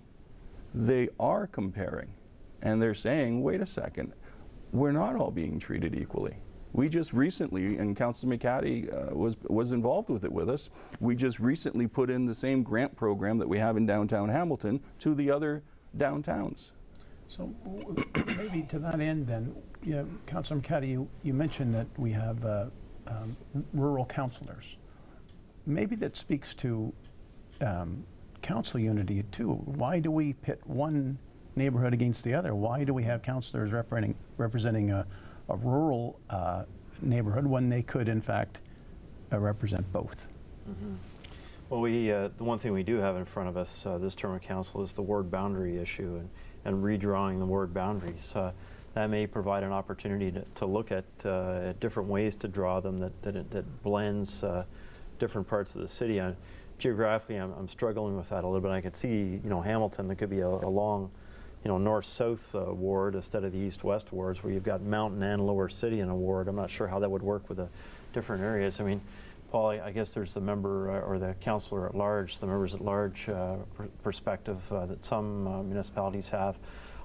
E: They are comparing, and they're saying, wait a second, we're not all being treated equally. We just recently, and Councillor McCaddy was involved with it with us, we just recently put in the same grant program that we have in downtown Hamilton to the other downtowns.
A: So maybe to that end then, Councillor McCaddy, you mentioned that we have rural councillors. Maybe that speaks to council unity too. Why do we pit one neighborhood against the other? Why do we have councillors representing a rural neighborhood when they could in fact represent both?
C: Mm-hmm. Well, the one thing we do have in front of us this term of council is the ward boundary issue and redrawing the ward boundaries. That may provide an opportunity to look at different ways to draw them that blends different parts of the city. Geographically, I'm struggling with that a little bit. I could see, Hamilton, there could be a long, north-south ward instead of the east-west wards where you've got mountain and lower city in a ward. I'm not sure how that would work with the different areas. I mean, Paul, I guess there's the member or the councillor at large, the members at large perspective that some municipalities have.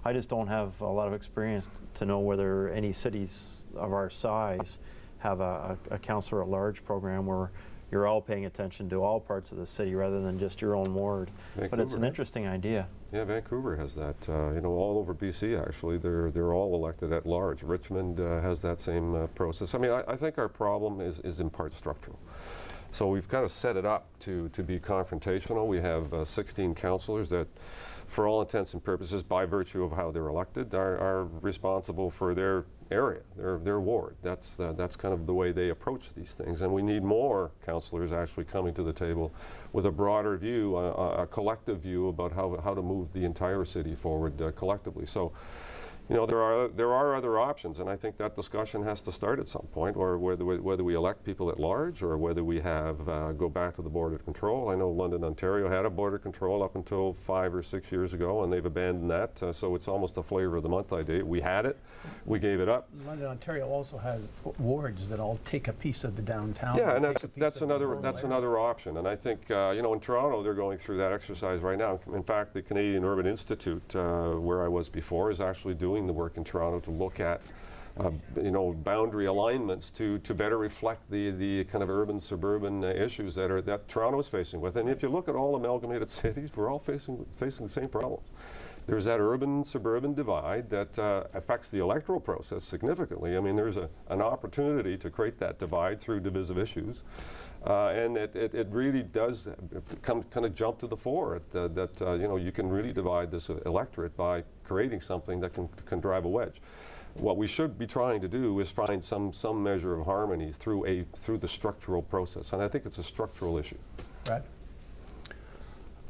C: I just don't have a lot of experience to know whether any cities of our size have a councillor at large program where you're all paying attention to all parts of the city rather than just your own ward. But it's an
D: Vancouver.
C: interesting idea.
D: Yeah, Vancouver has that. All over BC, actually, they're all elected at large. Richmond has that same process. I mean, I think our problem is in part structural. So we've kind of set it up to be confrontational. We have 16 councillors that, for all intents and purposes, by virtue of how they're elected, are responsible for their area, their ward. That's kind of the way they approach these things. And we need more councillors actually coming to the table with a broader view, a collective view about how to move the entire city forward collectively. So, there are other options, and I think that discussion has to start at some point, or whether we elect people at large, or whether we have go back to the Board of Control. I know London, Ontario had a Board of Control up until 5 or 6 years ago, and they've abandoned that. So it's almost a flavor of the month idea. We had it, we gave it up.
A: London, Ontario also has wards that all take a piece of the downtown.
D: Yeah, and
A: take a piece
D: that's
A: of the
D: another
A: rural area.
D: option. And I think in Toronto they're going through that exercise right now. In fact, the Canadian Urban Institute, where I was before, is actually doing the work in Toronto to look at boundary alignments to better reflect the kind of urban suburban issues that Toronto is facing with. And if you look at all amalgamated cities, we're all facing the same problems. There's that urban suburban divide that affects the electoral process significantly. I mean, there's an opportunity to create that divide through divisive issues. And it really does kind of jump to the fore that you can really divide this electorate by creating something that can drive a wedge. What we should be trying to do is find some measure of harmony through the structural process, and I think it's a structural issue.
A: Brad?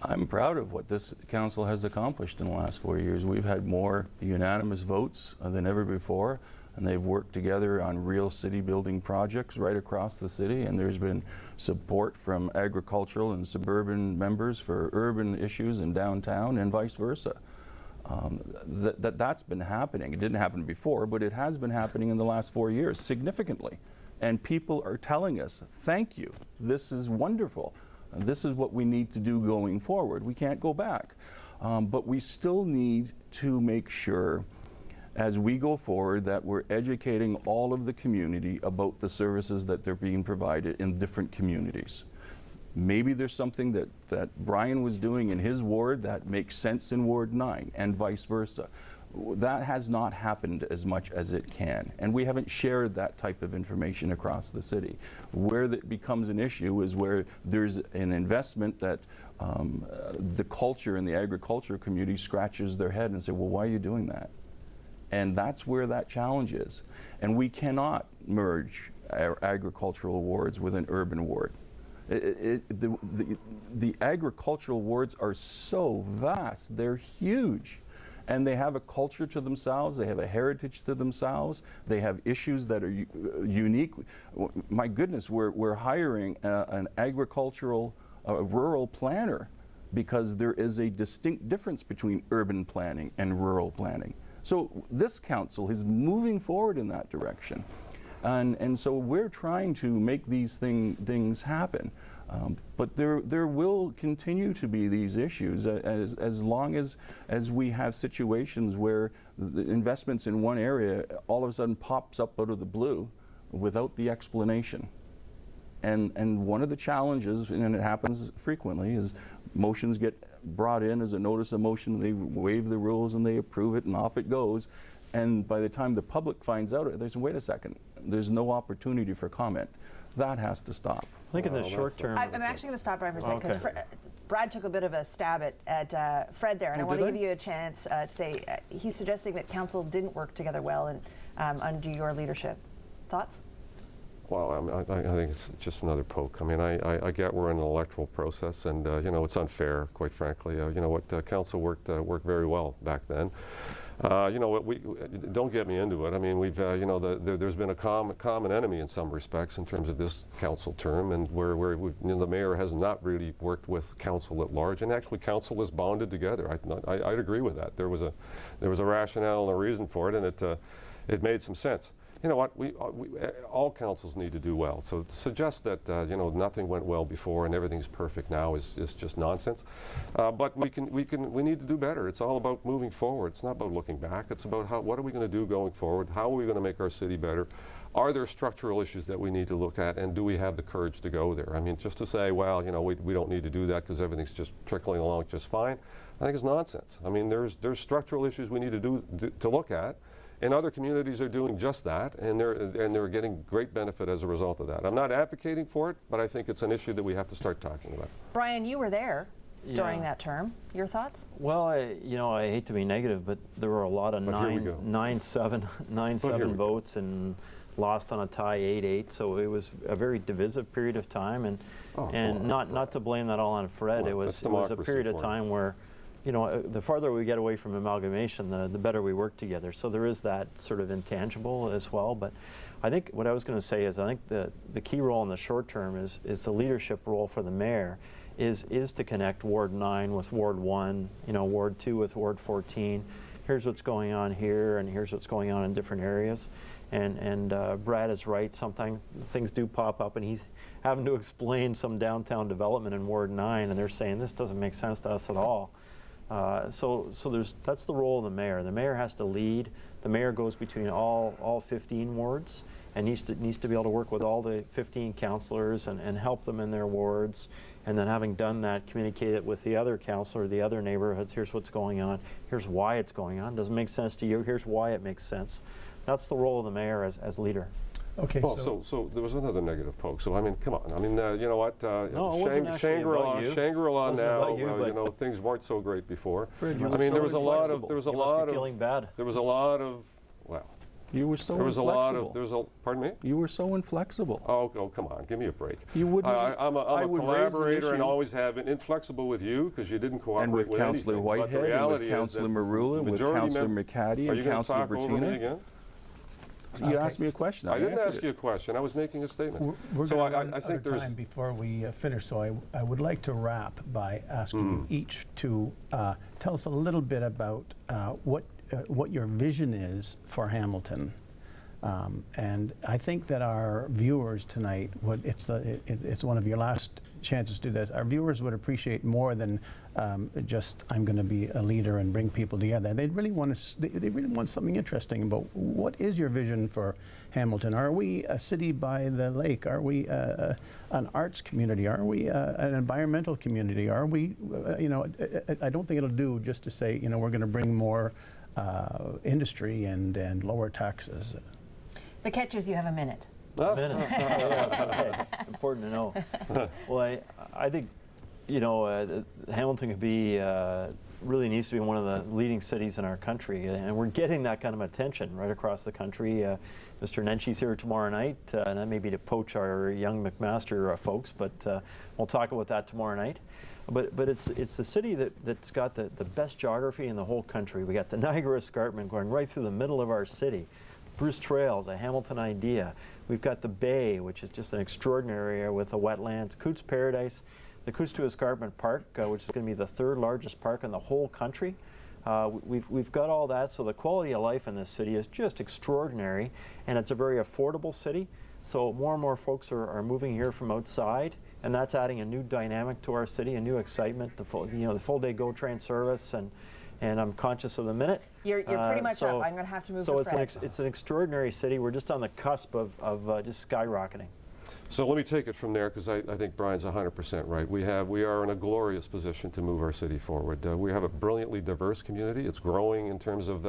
E: I'm proud of what this council has accomplished in the last 4 years. We've had more unanimous votes than ever before, and they've worked together on real city building projects right across the city, and there's been support from agricultural and suburban members for urban issues in downtown and vice versa. That's been happening. It didn't happen before, but it has been happening in the last 4 years significantly. And people are telling us, thank you, this is wonderful. This is what we need to do going forward. We can't go back. But we still need to make sure as we go forward that we're educating all of the community about the services that they're being provided in different communities. Maybe there's something that Brian was doing in his ward that makes sense in Ward 9 and vice versa. That has not happened as much as it can, and we haven't shared that type of information across the city. Where that becomes an issue is where there's an investment that the culture and the agriculture community scratches their head and say, well, why are you doing that? And that's where that challenge is. And we cannot merge our agricultural wards with an urban ward. The agricultural wards are so vast, they're huge. And they have a culture to themselves, they have a heritage to themselves, they have issues that are unique. My goodness, we're hiring an agricultural, rural planner because there is a distinct difference between urban planning and rural planning. So this council is moving forward in that direction. And so we're trying to make these things happen. But there will continue to be these issues as long as we have situations where the investments in one area all of a sudden pops up out of the blue without the explanation. And one of the challenges, and it happens frequently, is motions get brought in as a notice of motion, they waive the rules and they approve it and off it goes. And by the time the public finds out, there's, wait a second, there's no opportunity for comment. That has to stop.
C: I think in the short term.
B: I'm actually going to stop Brad for a second because Brad took a bit of a stab at Fred there, and I want to give you a chance to say he's suggesting that council didn't work together well and under your leadership. Thoughts?
D: Well, I think it's just another poke. I mean, I get we're in an electoral process, and it's unfair, quite frankly. Council worked very well back then. We don't get me into it. I mean, we've there's been a common enemy in some respects in terms of this council term, and where the mayor has not really worked with council at large, and actually council is bonded together. I'd agree with that. There was a rationale and a reason for it, and it made some sense. You know what? All councils need to do well. So to suggest that nothing went well before and everything's perfect now is just nonsense. But we need to do better. It's all about moving forward. It's not about looking back. It's about what are we going to do going forward? How are we going to make our city better? are there structural issues that we need to look at, and do we have the courage to go there? I mean, just to say, well, you know, we don't need to do that because everything's just trickling along just fine, I think is nonsense. I mean, there's structural issues we need to look at, and other communities are doing just that, and they're getting great benefit as a result of that. I'm not advocating for it, but I think it's an issue that we have to start talking about.
B: Brian, you were there during that term. Your thoughts?
C: Well, I hate to be negative, but there were a lot of 9-7 votes and lost on a tie 8-8. So it was a very divisive period of time, and not to blame that all on Fred. It was a period of time where, you know, the farther we get away from amalgamation, the better we work together. So there is that sort of intangible as well. But I think what I was going to say is I think the key role in the short term is the leadership role for the mayor is to connect Ward 9 with Ward 1, you know, Ward 2 with Ward 14. Here's what's going on here, and here's what's going on in different areas. And Brad is right. Sometimes things do pop up, and he's having to explain some downtown development in Ward 9, and they're saying this doesn't make sense to us at all. So that's the role of the mayor. The mayor has to lead. The mayor goes between all 15 wards and needs to be able to work with all the 15 councillors and help them in their wards. And then having done that, communicate it with the other councillor, the other neighborhoods. Here's what's going on. Here's why it's going on. Doesn't make sense to you. Here's why it makes sense. That's the role of the mayor as leader.
A: Okay.
D: Well, so there was another negative poke. So I mean, come on. I mean, you know what?
C: No, it wasn't actually about you.
D: Shangri-La
C: Wasn't
D: now.
C: about you,
D: You know, things weren't so great before.
E: Fred, you
D: I
E: were
D: mean,
E: so
D: there was a lot
E: inflexible.
D: of there was a
C: You must
D: lot
C: be
D: of
C: feeling bad.
D: there was a lot of well.
E: You were so
D: There was a
E: inflexible.
D: lot of there's a pardon me.
E: You were so inflexible.
D: Oh, come on, give me a break.
E: You wouldn't.
D: I'm
E: I
D: a
E: would raise an
D: collaborator and
E: issue.
D: always have been inflexible with you because you didn't cooperate
E: And with Councillor
D: anything. But the
E: Whitehead, and
D: reality
E: with
D: is
E: Councillor
D: that
E: Marula,
D: the
E: with
D: majority
E: Councillor
D: mem-
E: McCaddy,
D: Are
E: and
D: you going to
E: Councillor
D: talk over me
E: Bertina.
D: again?
E: You asked me a question.
D: I didn't
E: answered
D: ask
E: it.
D: you a question. I was making a statement.
A: We're
D: So
A: going to
D: I
A: run out
D: think
A: of
D: there's
A: time before we finish, so I would like to wrap by asking you each to tell us a little bit about what your vision is for Hamilton. And I think that our viewers tonight, it's one of your last chances to do that. Our viewers would appreciate more than just I'm going to be a leader and bring people together. They really want they really want something interesting about what is your vision for Hamilton. Are we a city by the lake? Are we an arts community? Are we an environmental community? Are we, I don't think it'll do just to say, we're going to bring more industry and lower taxes.
B: The catch is you have a minute.
C: A minute. Okay. Important to know. Well, I think, Hamilton could be, really needs to be one of the leading cities in our country, and we're getting that kind of attention right across the country. Mr. Nenchi's here tomorrow night, and that may be to poach our young McMaster folks, but we'll talk about that tomorrow night. But it's the city that's got the best geography in the whole country. We got the Niagara Escarpment going right through the middle of our city. Bruce Trails, a Hamilton idea. We've got the Bay, which is just an extraordinary area with the wetlands. Cootes Paradise, the Cootes to Escarpment Park, which is going to be the third largest park in the whole country. We've got all that, so the quality of life in this city is just extraordinary, and it's a very affordable city. So more and more folks are moving here from outside, and that's adding a new dynamic to our city, a new excitement. The full day GO train service, and I'm conscious of the minute.
B: You're pretty much up. I'm going to have to move to Fred.
C: So it's an extraordinary city. We're just on the cusp of just skyrocketing.
D: So let me take it from there because I think Brian's 100% right. We are in a glorious position to move our city forward. We have a brilliantly diverse community. It's growing in terms of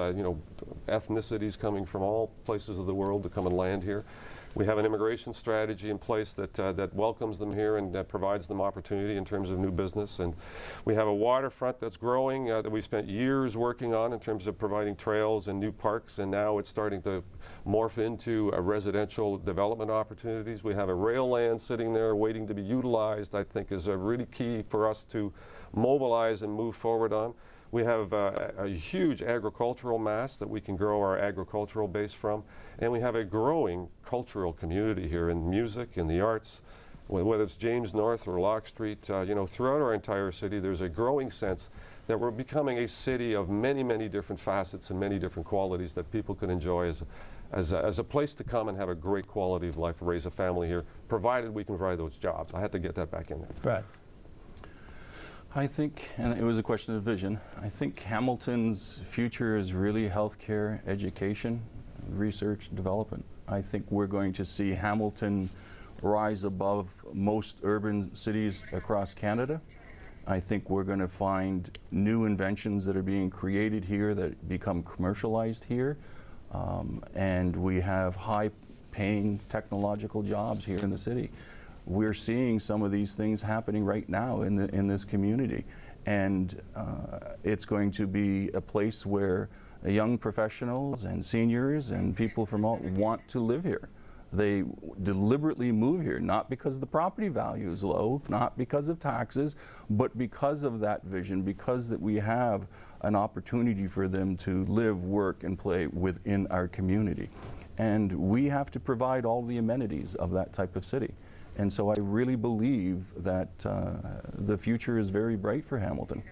D: ethnicities coming from all places of the world to come and land here. We have an immigration strategy in place that welcomes them here and that provides them opportunity in terms of new business. And we have a waterfront that's growing that we spent years working on in terms of providing trails and new parks, and now it's starting to morph into residential development opportunities. We have a rail land sitting there waiting to be utilized, I think is really key for us to mobilize and move forward on. We have a huge agricultural mass that we can grow our agricultural base from, and we have a growing cultural community here in music, in the arts, whether it's James North or Locke Street. Throughout our entire city, there's a growing sense that we're becoming a city of many, many different facets and many different qualities that people can enjoy as a place to come and have a great quality of life, raise a family here, provided we can provide those jobs. I had to get that back in there.
A: Brad.
E: I think, and it was a question of vision, I think Hamilton's future is really healthcare, education, research, development. I think we're going to see Hamilton rise above most urban cities across Canada. I think we're going to find new inventions that are being created here that become commercialized here. And we have high-paying technological jobs here in the city. We're seeing some of these things happening right now in this community. And it's going to be a place where young professionals and seniors and people from all want to live here. They deliberately move here, not because the property value is low, not because of taxes, but because of that vision, because that we have an opportunity for them to live, work, and play within our community. And we have to provide all the amenities of that type of city. And so I really believe that the future is very bright for Hamilton.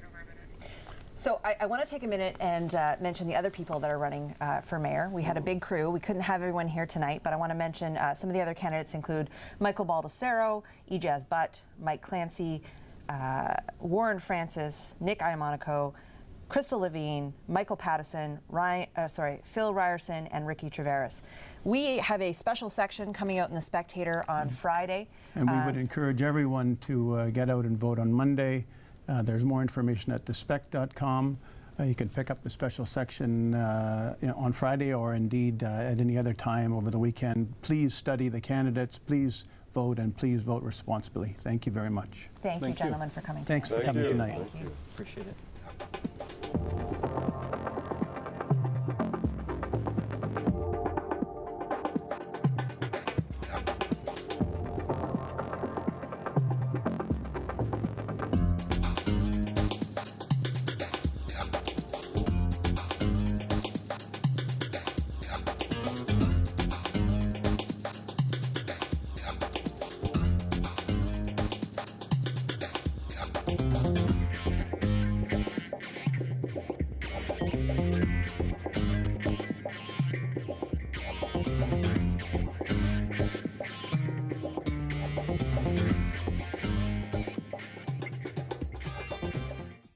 B: So I want to take a minute and mention the other people that are running for mayor. We had a big crew. We couldn't have everyone here tonight, but I want to mention some of the other candidates include Michael Baldessaro, Ijaz Butt, Mike Clancy, Warren Francis, Nick Iamonico, Crystal Levine, Michael Pattison, Phil Ryerson, and Ricky Traveris. We have a special section coming out in the Spectator on Friday.
A: And we would encourage everyone to get out and vote on Monday. There's more information at thespec.com. You can pick up the special section on Friday or indeed at any other time over the weekend. Please study the candidates, please vote, and please vote responsibly. Thank you very much.
B: Thank you, gentlemen, for coming
A: Thanks
B: tonight.
A: for coming tonight.
B: Thank you.
C: Appreciate it.